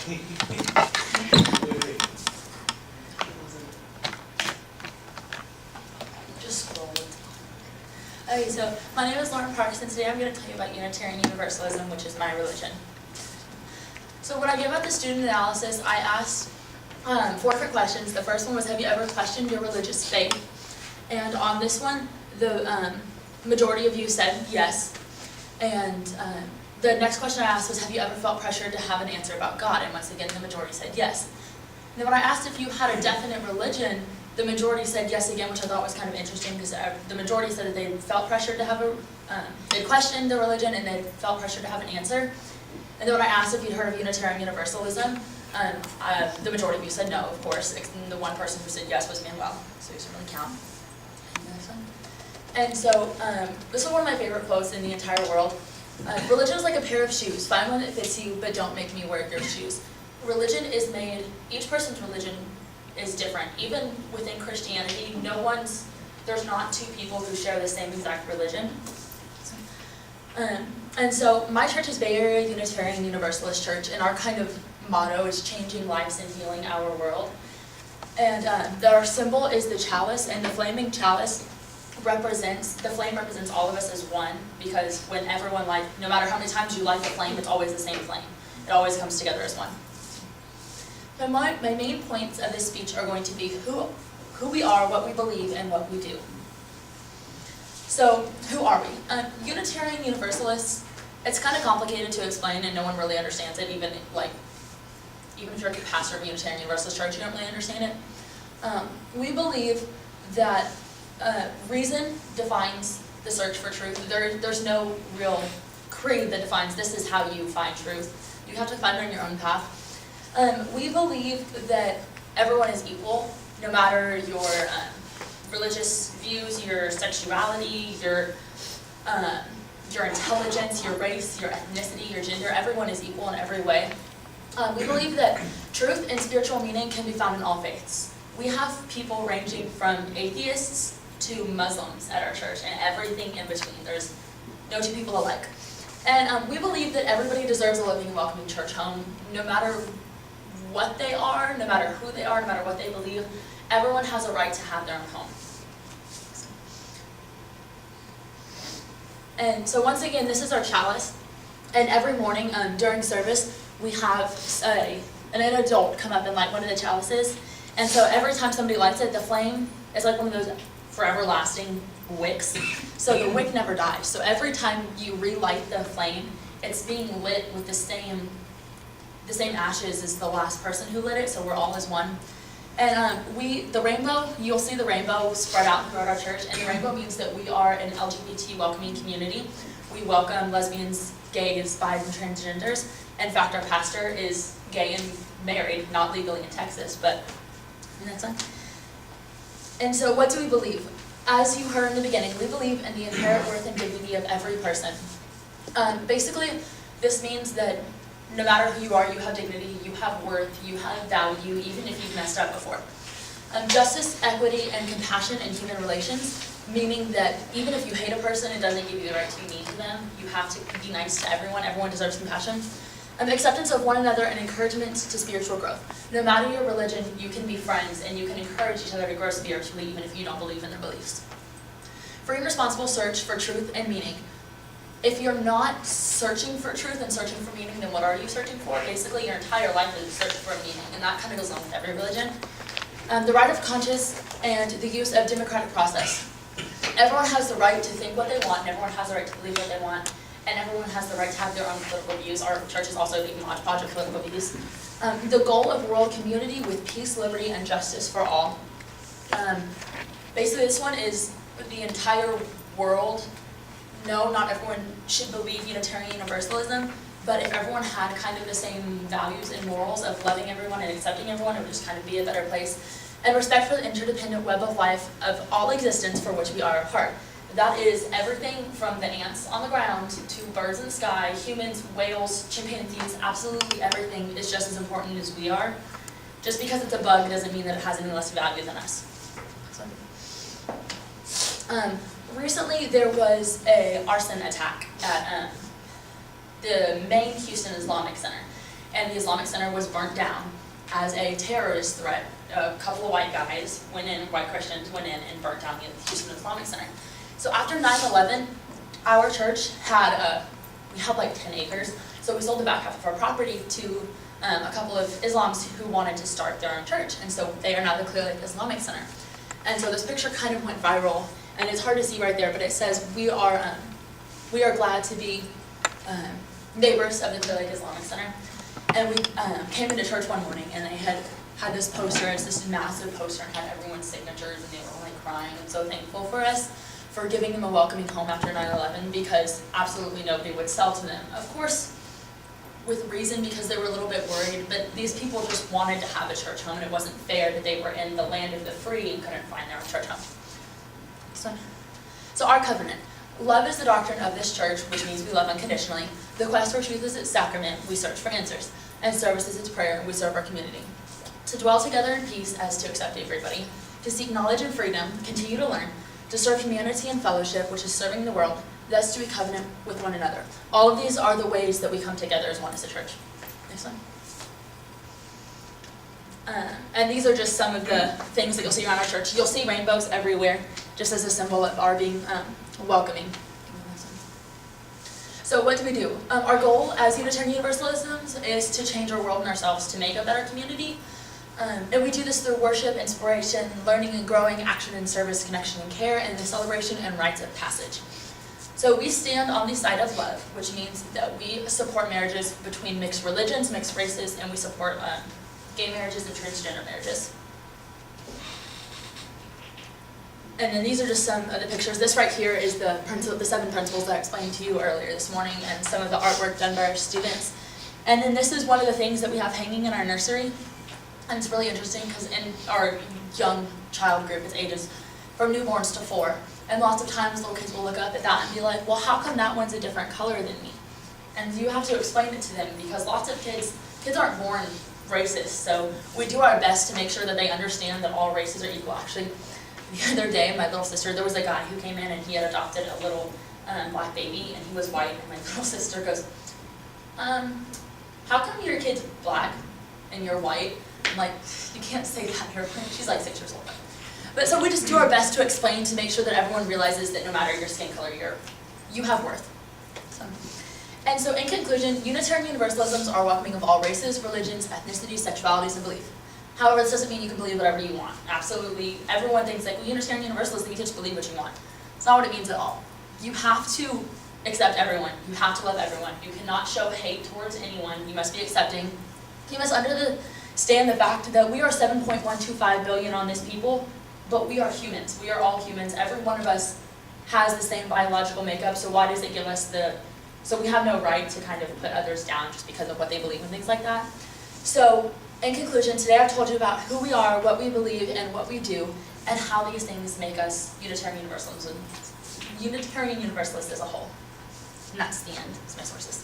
Just scroll. Okay, so my name is Lauren Parks, and today I'm going to tell you about Unitarian Universalism, which is my religion. So when I gave out the student analysis, I asked 4 different questions. The first one was, have you ever questioned your religious faith? And on this one, the majority of you said yes. And the next question I asked was, have you ever felt pressured to have an answer about God? And once again, the majority said yes. And then when I asked if you had a definite religion, the majority said yes again, which I thought was kind of interesting because the majority said that they felt pressured to have they questioned their religion and they felt pressured to have an answer. And then when I asked if you'd heard of Unitarian Universalism, the majority of you said no, of course. And the one person who said yes was Manuel, so you certainly count. And so, this is one of my favorite quotes in the entire world. Religion is like a pair of shoes. Find one that fits you, but don't make me wear your shoes. Religion is made, each person's religion is different. Even within Christianity, there's not 2 people who share the same exact religion. And so, my church is Bay Area Unitarian Universalist Church, and our kind of motto is changing lives and healing our world. And our symbol is the chalice, and the flaming chalice the flame represents all of us as one, because when everyone no matter how many times you light the flame, it's always the same flame. It always comes together as one. So my main points of this speech are going to be who we are, what we believe, and what we do. So, who are we? Unitarian Universalists, it's kind of complicated to explain and no one really understands it, even if you're a pastor of a Unitarian Universalist church, you don't really understand it. We believe that reason defines the search for truth. There's no real creed that defines this is how you find truth. You have to find it on your own path. We believe that everyone is equal, no matter your religious views, your sexuality, your intelligence, your race, your ethnicity, your gender. Everyone is equal in every way. We believe that truth and spiritual meaning can be found in all faiths. We have people ranging from atheists to Muslims at our church, and everything in between. There's no 2 people alike. And we believe that everybody deserves a living and welcoming church home, no matter what they are, no matter who they are, no matter what they believe. Everyone has a right to have their own home. And so once again, this is our chalice. And every morning during service, we have an adult come up and light one of the chalices. And so every time somebody lights it, the flame is like one of those forever lasting wicks. So the wick never dies. So every time you relight the flame, it's being lit with the same ashes as the last person who lit it, so we're all as one. And the rainbow, you'll see the rainbow spread out throughout our church, and the rainbow means that we are an LGBT welcoming community. We welcome lesbians, gays, bis, and transgenders. In fact, our pastor is gay and married, not legally in Texas, but that's fine. And so what do we believe? As you heard in the beginning, we believe in the inherent worth and dignity of every person. Basically, this means that no matter who you are, you have dignity, you have worth, you have value, even if you've messed up before. Justice, equity, and compassion in human relations, meaning that even if you hate a person, it doesn't give you the right to be mean to them. You have to be nice to everyone. Everyone deserves compassion. Acceptance of one another and encouragement to spiritual growth. No matter your religion, you can be friends and you can encourage each other to grow spiritually even if you don't believe in their beliefs. Free and responsible search for truth and meaning. If you're not searching for truth and searching for meaning, then what are you searching for? Basically, your entire life is searching for a meaning, and that kind of goes along with every religion. The right of conscience and the use of democratic process. Everyone has the right to think what they want, and everyone has the right to believe what they want, and everyone has the right to have their own political views. Our church is also a big hodgepodge of political views. The goal of world community with peace, liberty, and justice for all. Basically, this one is the entire world. No, not everyone should believe Unitarian Universalism, but if everyone had kind of the same values and morals of loving everyone and accepting everyone, it would just kind of be a better place. And respect for the interdependent web of life of all existence for which we are a part. That is everything from the ants on the ground to birds in the sky, humans, whales, chimpanzees, absolutely everything is just as important as we are. Just because it's a bug doesn't mean that it has any less value than us. Recently there was an arson attack at the main Houston Islamic Center. and the Islamic Center was burnt down as a terrorist threat. A couple of white guys went in, white Christians went in and burnt down the Houston Islamic Center. So after 9/11, our church we had like 10 acres, so we sold the back half of our property to a couple of Islams who wanted to start their own church, and so they are now the Clear Lake Islamic Center. And so this picture kind of went viral, and it's hard to see right there, but it says, we are glad to be neighbors of the Clear Lake Islamic Center. And we came into church one morning, and they had this poster. It's this massive poster, and had everyone's signatures, and they were like crying and so thankful for us for giving them a welcoming home after 9/11, because absolutely nobody would sell to them. Of course, with reason, because they were a little bit worried, but these people just wanted to have a church home, and it wasn't fair that they were in the land of the free and couldn't find their own church home. So our covenant. Love is the doctrine of this church, which means we love unconditionally. The quest for truth is its sacrament, we search for answers. And service is its prayer, we serve our community. To dwell together in peace as to accept everybody. To seek knowledge and freedom, continue to learn. To serve humanity and fellowship, which is serving the world. Thus to be covenant with one another. All of these are the ways that we come together as one as a church. Next one. And these are just some of the things that you'll see around our church. You'll see rainbows everywhere, just as a symbol of our being welcoming. So what do? Our goal as Unitarian Universalisms is to change our world and ourselves to make a better community. And we do this through worship, inspiration, learning and growing, action and service, connection and care, and the celebration and rites of passage. So we stand on the side of love, which means that we support marriages between mixed religions, mixed races, and we support gay marriages and transgender marriages. And then these are just some of the pictures. This right here is the 7 principles that I explained to you earlier this morning, and some of the artwork done by our students. And then this is one of the things that we have hanging in our nursery. And it's really interesting because in our young child group, it's ages from newborns to 4. And lots of times little kids will look up at that and be like, well, how come that one's a different color than me? And you have to explain it to them, because lots of kids aren't born racist. So we do our best to make sure that they understand that all races are equal. Actually, the other day, my little sister, there was a guy who came in and he had adopted a little black baby, and he was white, and my little sister goes, how come your kid's black and you're white? I'm like, you can't say that. She's like 6 years old. But so we just do our best to explain, to make sure that everyone realizes that no matter your skin color, you have worth. And so in conclusion, Unitarian Universalisms are welcoming of all races, religions, ethnicities, sexualities, and belief. However, this doesn't mean you can believe whatever you want. Absolutely, everyone thinks like, well, Unitarian Universalists, you can just believe what you want. It's not what it means at all. You have to accept everyone. You have to love everyone. You cannot show hate towards anyone. You must be accepting. You must understand the fact that we are 7.125 billion on this people, but we are humans. We are all humans. Every one of us has the same biological makeup, so why does it give us so we have no right to kind of put others down just because of what they believe and things like that. So, in conclusion, today I've told you about who we are, what we believe, and what we do, and how these things make us Unitarian Universalists as a whole. And that's the end. That's my sources.